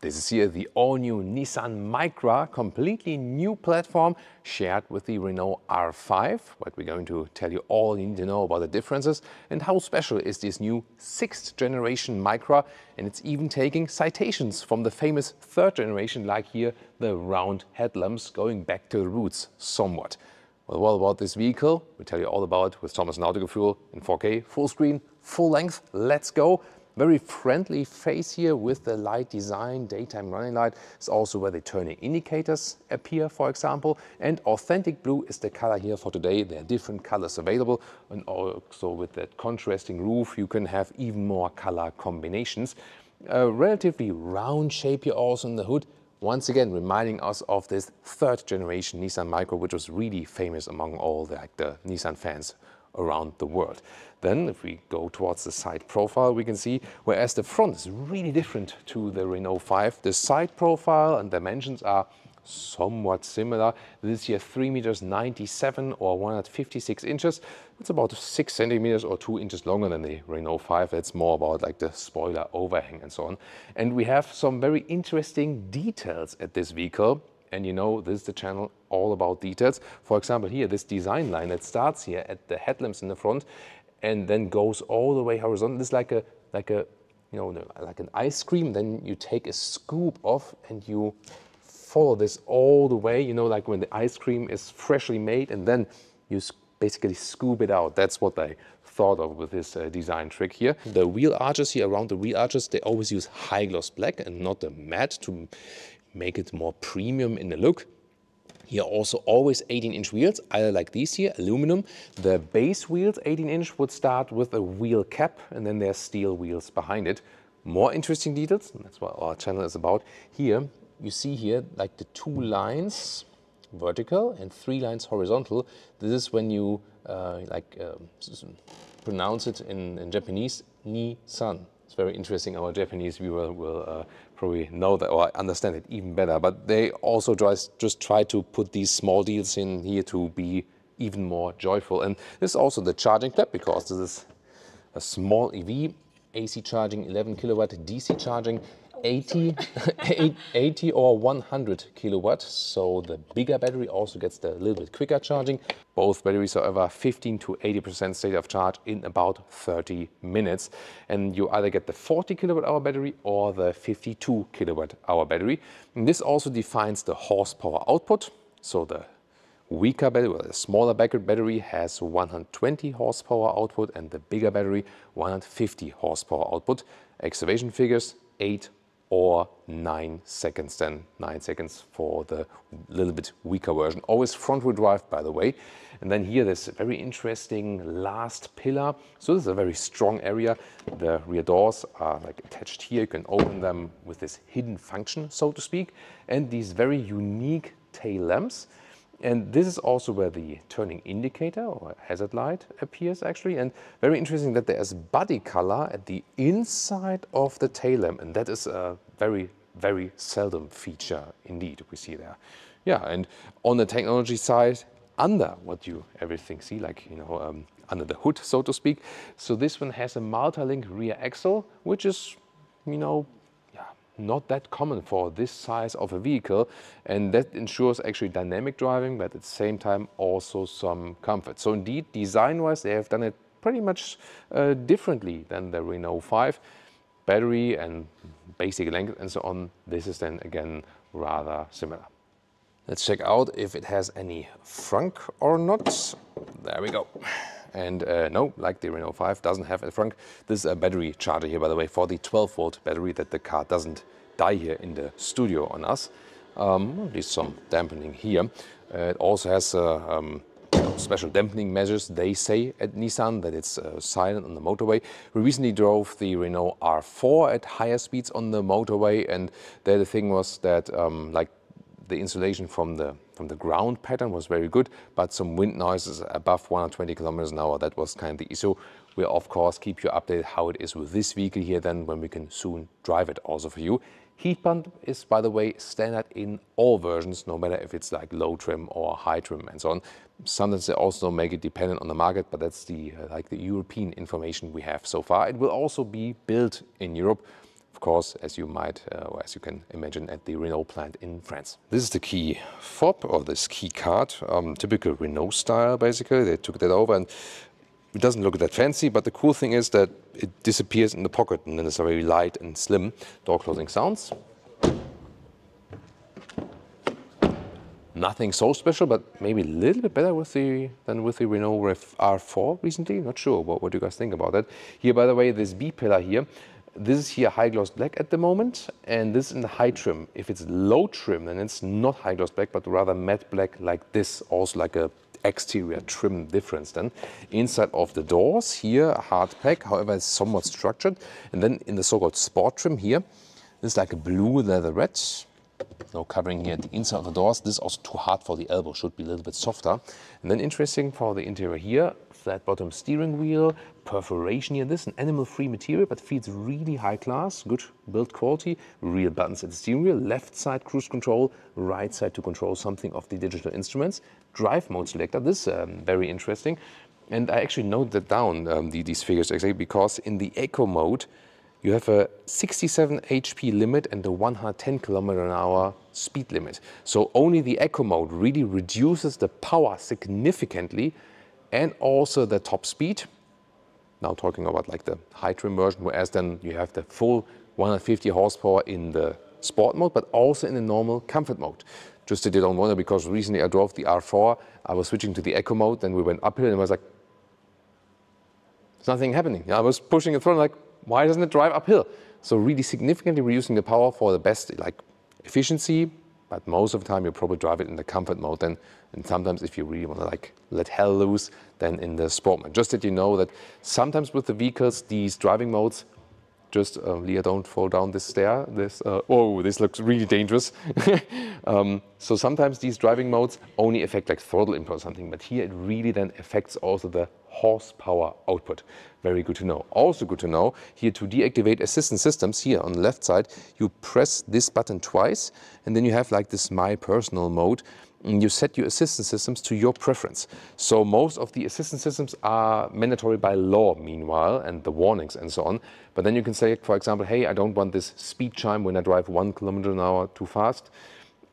This is here the all-new Nissan Micra, completely new platform shared with the Renault R5. But we're going to tell you all you need to know about the differences and how special is this new 6th generation Micra. And it's even taking citations from the famous 3rd generation, like here the round headlamps, going back to the roots somewhat. Well, what about this vehicle? We'll tell you all about with Thomas Nautical Fuel in 4K, full screen, full length. Let's go. Very friendly face here with the light design, daytime running light. It's also where the turning indicators appear, for example. And authentic blue is the color here for today. There are different colors available. And also with that contrasting roof, you can have even more color combinations. A relatively round shape here also in the hood. Once again, reminding us of this 3rd generation Nissan Micra, which was really famous among all the Nissan fans around the world. Then if we go towards the side profile, we can see whereas the front is really different to the Renault 5, the side profile and dimensions are somewhat similar. This here 3,97 meters or 156 inches. It's about 6 centimeters or 2 inches longer than the Renault 5. It's more about like the spoiler overhang and so on. And we have some very interesting details at this vehicle. And you know, this is the channel all about details. For example, here, this design line that starts here at the headlamps in the front and then goes all the way horizontal. This is like an ice cream. Then you take a scoop off and you follow this all the way, you know, like when the ice cream is freshly made and then you basically scoop it out. That's what I thought of with this design trick here. The wheel arches here, around the wheel arches, they always use high gloss black and not the matte to make it more premium in the look. Here also always 18-inch wheels, either like these here, aluminum. The base wheels, 18-inch, would start with a wheel cap and then there's steel wheels behind it. More interesting details, and that's what our channel is about. Here, you see here like the 2 lines vertical and 3 lines horizontal. This is when you pronounce it in Japanese, Nissan. It's very interesting. Our Japanese viewer will probably know that or understand it even better. But they also just try to put these small deals in here to be even more joyful. And this is also the charging clip because this is a small EV, AC charging 11 kilowatt, DC charging 80 or 100 kilowatts. So the bigger battery also gets the little bit quicker charging. Both batteries, however, 15 to 80% state of charge in about 30 minutes. And you either get the 40 kilowatt hour battery or the 52 kilowatt hour battery. And this also defines the horsepower output. So the weaker battery, well, the smaller battery has 120 horsepower output and the bigger battery 150 horsepower output. Excavation figures 8 or 9 seconds, then 9 seconds for the little bit weaker version. Always front wheel drive, by the way. And then here there's a very interesting last pillar. So this is a very strong area. The rear doors are like attached here. You can open them with this hidden function, so to speak. And these very unique tail lamps. And this is also where the turning indicator or hazard light appears actually. And very interesting that there is body color at the inside of the tail lamp. And that is a very, very seldom feature indeed we see there. Yeah, and on the technology side, under what you everything see, like, you know, under the hood, so to speak. So this one has a multi-link rear axle, which is, you know, not that common for this size of a vehicle, and that ensures actually dynamic driving, but at the same time also some comfort. So indeed, design-wise, they have done it pretty much differently than the Renault 5. Battery and basic length and so on, this is then again rather similar. Let's check out if it has any frunk or not. There we go. And no, like the Renault 5 doesn't have a frunk. This is a battery charger here, by the way, for the 12-volt battery, that the car doesn't die here in the studio on us. At least some dampening here. It also has special dampening measures, they say at Nissan, that it's silent on the motorway. We recently drove the Renault R4 at higher speeds on the motorway, and there the thing was that like the insulation from the ground pattern was very good, but some wind noises above 120 kilometers an hour, that was kind of the issue. We'll of course keep you updated how it is with this vehicle here then when we can soon drive it also for you. Heat pump is, by the way, standard in all versions, no matter if it's like low trim or high trim and so on. Sometimes they also make it dependent on the market, but that's the like the European information we have so far. It will also be built in Europe. of course, as you might, or as you can imagine, at the Renault plant in France. This is the key fob, or this key card, typical Renault style basically. They took that over, and it doesn't look that fancy, but the cool thing is that it disappears in the pocket, and then it's very light and slim. Door closing sounds. Nothing so special, but maybe a little bit better than with the Renault R4 recently. Not sure. What do you guys think about that? Here, by the way, this B pillar here, this is here high gloss black at the moment, and this is in the high trim. If it's low trim, then it's not high gloss black, but rather matte black like this, also like a exterior trim difference. Then inside of the doors here, a hard pack, however it's somewhat structured. And then in the so-called sport trim here, this is like a blue leatherette. No covering here at the inside of the doors. This is also too hard for the elbow, should be a little bit softer. And then interesting for the interior here, flat bottom steering wheel, perforation here. This is an animal-free material, but feels really high class, good build quality. Real buttons at the steering wheel, left side cruise control, right side to control something of the digital instruments. Drive mode selector, this is very interesting. And I actually noted down these figures exactly because in the eco mode, you have a 67 HP limit and a 110 km/h speed limit. So only the eco mode really reduces the power significantly and also the top speed. Now talking about like the high trim version, whereas then you have the full 150 horsepower in the sport mode, but also in the normal comfort mode. Just that you don't wonder, because recently I drove the R4, I was switching to the eco mode, then we went uphill and I was like, there's nothing happening. I was pushing it through, like, why doesn't it drive uphill? So really significantly reducing the power for the best like efficiency, but most of the time you probably drive it in the comfort mode then, and sometimes if you really want to like let hell loose, then in the sport mode. Just that you know that sometimes with the vehicles, these driving modes, just Leah, don't fall down this stair. Oh, this looks really dangerous. So sometimes these driving modes only affect like throttle input or something, but here it really then affects also the horsepower output. Very good to know. Also good to know, here to deactivate assistance systems, here on the left side, you press this button twice, and then you have like this My Personal mode, and you set your assistance systems to your preference. So most of the assistance systems are mandatory by law meanwhile, and the warnings and so on. But then you can say, for example, hey, I don't want this speed chime when I drive 1 km/h too fast,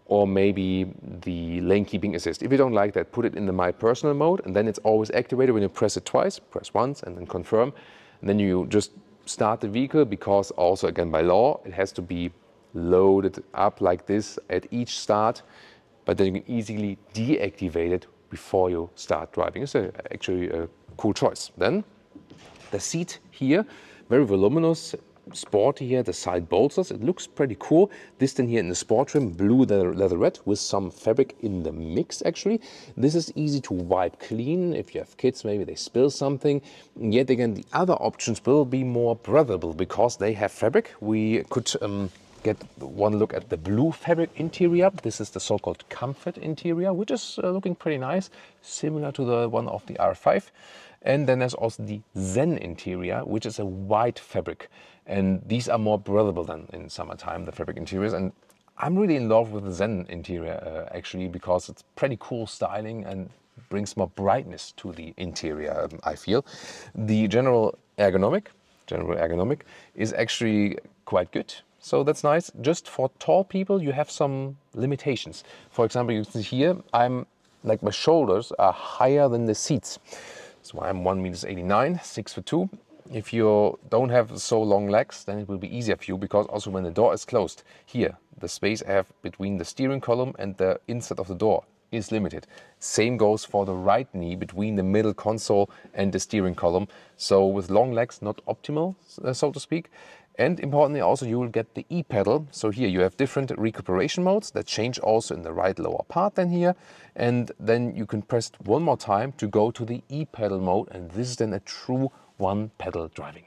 or maybe the lane keeping assist. If you don't like that, put it in the My Personal mode, and then it's always activated when you press it twice, press once and then confirm. And then you just start the vehicle, because also again by law, it has to be loaded up like this at each start, but then you can easily deactivate it before you start driving. It's actually a cool choice. Then the seat here, very voluminous, sporty here, the side bolsters, it looks pretty cool. This then here in the sport trim, blue leatherette with some fabric in the mix actually. This is easy to wipe clean. If you have kids, maybe they spill something. Yet again, the other options will be more breathable because they have fabric. We could get one look at the blue fabric interior. This is the so-called comfort interior, which is looking pretty nice, similar to the one of the R5. And then there's also the Zen interior, which is a white fabric. And these are more breathable than in summertime, the fabric interiors. And I'm really in love with the Zen interior, actually, because it's pretty cool styling and brings more brightness to the interior, I feel. The general ergonomic is actually quite good. So that's nice. Just for tall people, you have some limitations. For example, you can see here, my shoulders are higher than the seats. So I'm 1,89 m, 6'2". If you don't have so long legs, then it will be easier for you, because also when the door is closed, here, the space I have between the steering column and the inside of the door is limited. Same goes for the right knee between the middle console and the steering column. So with long legs, not optimal, so to speak. And importantly also, you will get the e-pedal. So here you have different recuperation modes that change also in the right lower part than here. And then you can press it one more time to go to the e-pedal mode. And this is then a true one-pedal driving.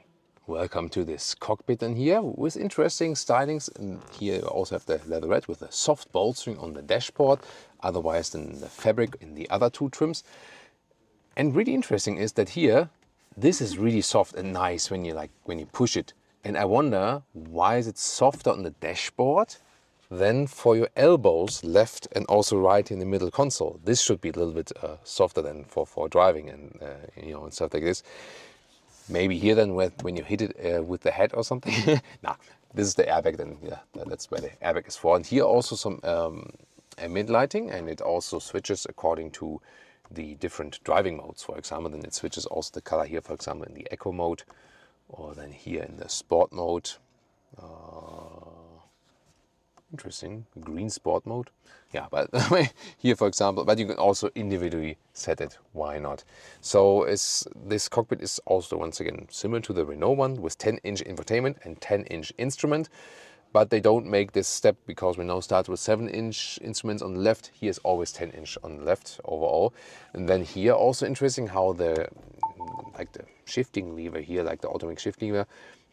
Welcome to this cockpit in here with interesting stylings. And here you also have the leatherette with a soft bolstering on the dashboard. Otherwise than the fabric in the other two trims. And really interesting is that here, this is really soft and nice when you push it. And I wonder, why is it softer on the dashboard than for your elbows, left and also right in the middle console? This should be a little bit softer than for driving and and stuff like this. Maybe here then when you hit it with the head or something. Nah, this is the airbag, then yeah, that's where the airbag is for. And here also some ambient lighting, and it also switches according to the different driving modes. For example, then it switches also the color here, for example, in the eco mode, or then here in the sport mode. Interesting, green sport mode. Yeah, but here, for example, but you can also individually set it, why not? So this cockpit is also, once again, similar to the Renault one, with 10-inch infotainment and 10-inch instrument, but they don't make this step because Renault starts with 7-inch instruments on the left. Here's always 10-inch on the left overall. And then here also interesting how the shifting lever here, like the automatic shifting lever,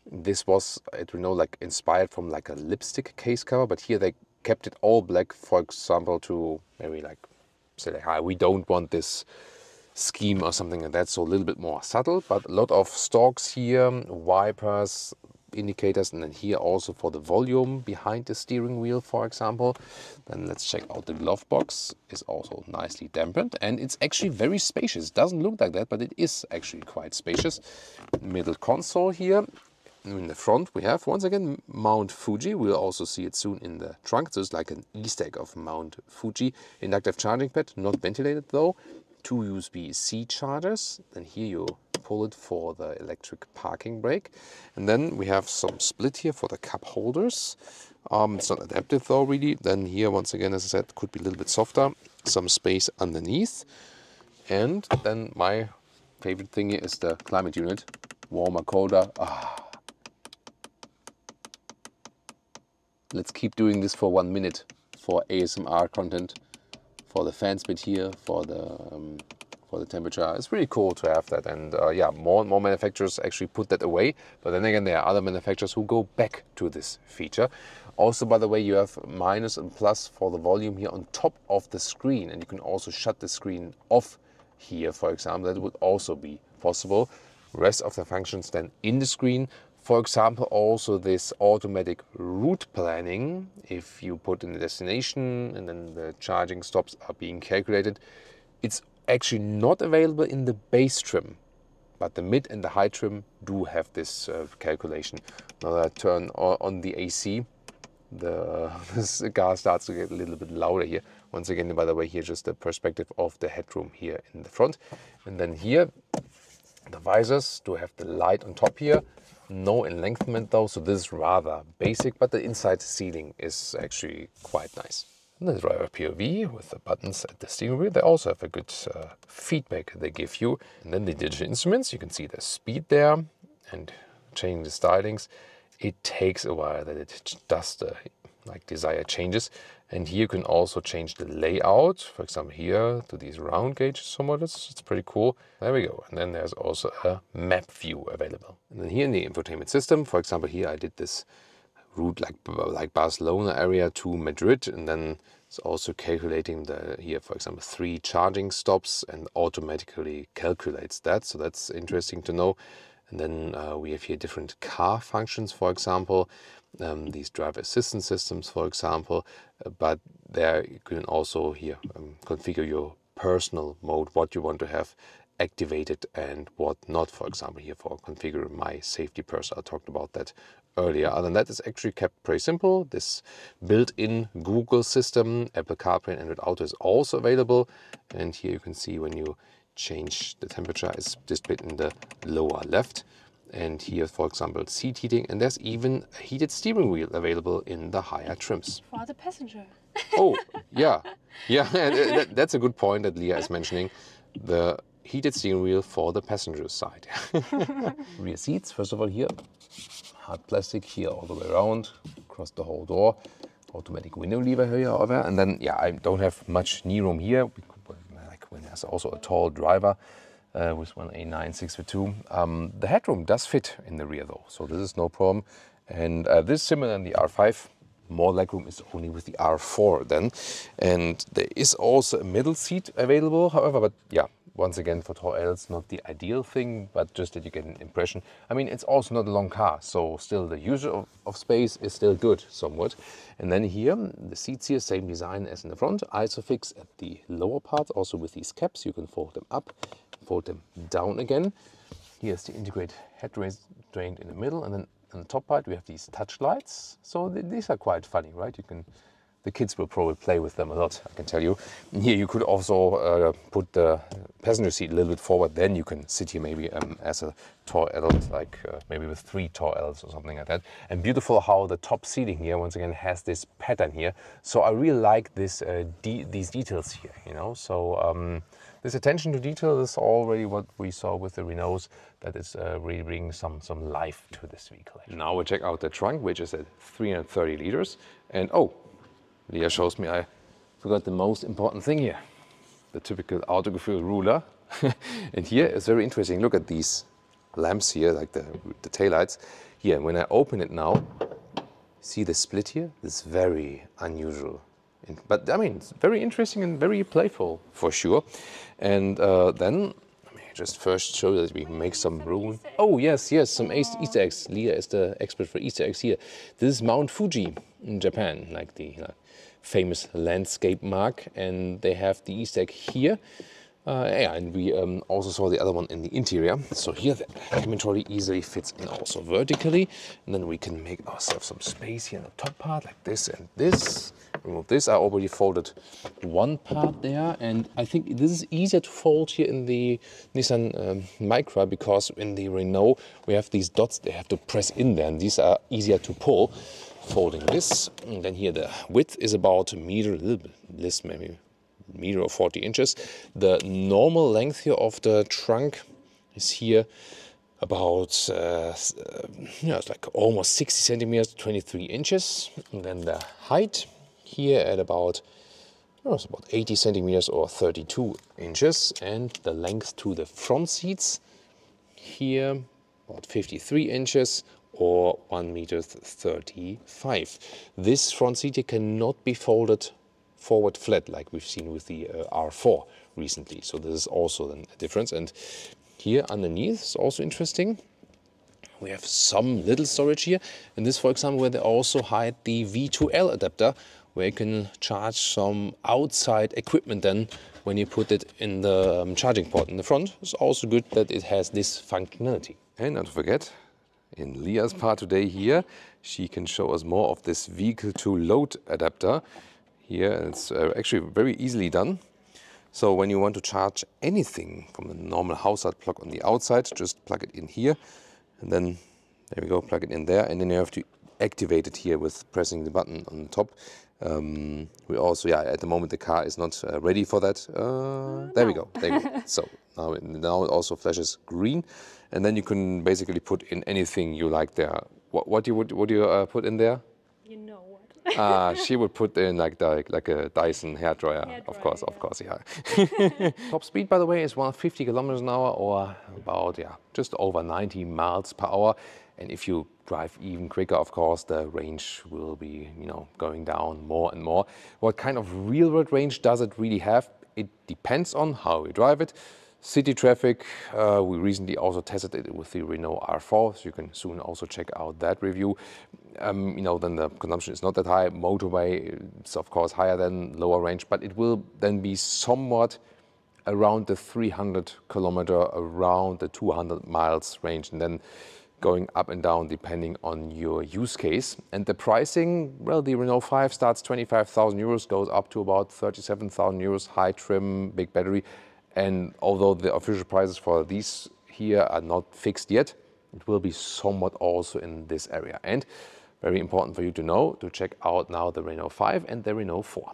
this was at Renault like inspired from like a lipstick case cover, but here they kept it all black, for example, to maybe like say like, hi, we don't want this scheme or something like that, so a little bit more subtle, but a lot of stalks here, wipers, indicators, and then here also for the volume behind the steering wheel, for example. Then let's check out the glove box. Is also nicely dampened, and it's actually very spacious. Doesn't look like that, but it is actually quite spacious. Middle console here. In the front we have, once again, Mount Fuji. We'll also see it soon in the trunk. So it's like an Easter egg of Mount Fuji. Inductive charging pad, not ventilated though. 2 USB-C chargers. Then here you pull it for the electric parking brake. And then we have some split here for the cup holders. It's not adaptive though, really. Then here, once again, as I said, could be a little bit softer. Some space underneath. And then my favorite thing here is the climate unit. Warmer, colder. Let's keep doing this for 1 minute for ASMR content, for the fan speed here, for the temperature. It's really cool to have that, and yeah, more and more manufacturers actually put that away. But then again, there are other manufacturers who go back to this feature. Also, by the way, you have minus and plus for the volume here on top of the screen, and you can also shut the screen off here, for example. That would also be possible. Rest of the functions then in the screen. For example, also this automatic route planning. If you put in the destination and then the charging stops are being calculated, it's actually not available in the base trim, but the mid and the high trim do have this calculation. Now that I turn on the AC, this car starts to get a little bit louder here. Once again, by the way, here just the perspective of the headroom here in the front. And then here, the visors do have the light on top here. No enlengthment though, so this is rather basic, but the inside seating is actually quite nice. And the driver POV with the buttons at the steering wheel, they also have a good feedback they give you. And then the digital instruments, you can see the speed there and changing the stylings. It takes a while that it does the desired changes. And here you can also change the layout, for example here to these round gauge somewhat. It's pretty cool. There we go. And then there's also a map view available. And then here in the infotainment system, for example here I did this route like Barcelona area to Madrid, and then it's also calculating here for example 3 charging stops and automatically calculates that. So that's interesting to know. And then we have here different car functions, for example, these driver assistance systems, for example, but there you can also here configure your personal mode, what you want to have activated and what not. For example, here for configure my safety purse, I talked about that earlier. Other than that, it's actually kept pretty simple. This built-in Google system, Apple CarPlay and Android Auto is also available. And here you can see when you change the temperature is displayed in the lower left. And here, for example, seat heating, and there's even a heated steering wheel available in the higher trims. For the passenger. Oh, yeah. Yeah, that's a good point that Leah is mentioning. The heated steering wheel for the passenger side. Rear seats, first of all here, hard plastic here all the way around, across the whole door. Automatic window lever here, however. And then, yeah, I don't have much knee room here. When there's also a tall driver with one A9 6x2. The headroom does fit in the rear though, so this is no problem. And this is similar in the R5. More legroom is only with the R4 then. And there is also a middle seat available, however, but yeah, once again for tall Ls, not the ideal thing, but just that you get an impression. I mean, it's also not a long car, so still the use of space is still good somewhat. And then here, the seats here, same design as in the front. Isofix at the lower part, also with these caps. You can fold them up, fold them down again. Here's the integrated head restraint in the middle, and then on the top part we have these touch lights. So these are quite funny, right? The kids will probably play with them a lot, I can tell you. And here you could also put the passenger seat a little bit forward. Then you can sit here maybe as a tall adult, like maybe with 3 tall adults or something like that. And beautiful how the top seating here, once again, has this pattern here. So I really like this these details here, you know. So this attention to detail is already what we saw with the Renaults. That is really bringing some life to this vehicle. Now we check out the trunk, which is at 330 liters. And oh, Leah shows me I forgot the most important thing here, the typical Autogefühl ruler. And here it's very interesting. Look at these lamps here, like the taillights. Here, when I open it now, see the split here? It's very unusual. But I mean, it's very interesting and very playful for sure. And then, let me just first show that we make some room. Oh yes, some Easter eggs. Leah is the expert for Easter eggs here. This is Mount Fuji in Japan, like the famous landscape mark, and they have the Easter egg here. And we also saw the other one in the interior. So here the cabin trolley easily fits in also vertically, and then we can make ourselves some space here in the top part, like this and this. Remove this. I already folded one part there, and I think this is easier to fold here in the Nissan Micra, because in the Renault we have these dots they have to press in there, and these are easier to pull. Folding this, and then here the width is about a meter, a little bit less, maybe a meter or 40 inches. The normal length here of the trunk is here about, it's like almost 60 centimeters, 23 inches. And then the height here at about, it's about 80 centimeters or 32 inches. And the length to the front seats here, about 53 inches. Or 1 meter 35. This front seat here cannot be folded forward flat like we've seen with the R4 recently. So this is also a difference. And here underneath is also interesting. We have some little storage here. And this, for example, where they also hide the V2L adapter, where you can charge some outside equipment then when you put it in the charging port in the front. It's also good that it has this functionality. And not to forget, in Leah's part today here, she can show us more of this vehicle to load adapter. Here it's actually very easily done. So when you want to charge anything from a normal household plug on the outside, just plug it in here, and then there we go, plug it in there, and then you have to activate it here with pressing the button on the top. We also, at the moment the car is not ready for that. There we go. So now it also flashes green, and then you can basically put in anything you like there. What you would you put in there? You know what? She would put in like a Dyson hairdryer, of course, yeah. Top speed, by the way, is 150 kilometers an hour, or about just over 90 miles per hour. And if you drive even quicker, of course, the range will be, going down more and more. What kind of real-world range does it really have? It depends on how you drive it. City traffic, we recently also tested it with the Renault R4, so you can soon also check out that review. Then the consumption is not that high. Motorway, it's of course higher than lower range, but it will then be somewhat around the 300 kilometer, around the 200 miles range, and then going up and down depending on your use case. And the pricing, well, the Renault 5 starts 25,000 euros, goes up to about 37,000 euros, high trim, big battery. And although the official prices for these here are not fixed yet, it will be somewhat also in this area. And very important for you to know, to check out now the Renault 5 and the Renault 4.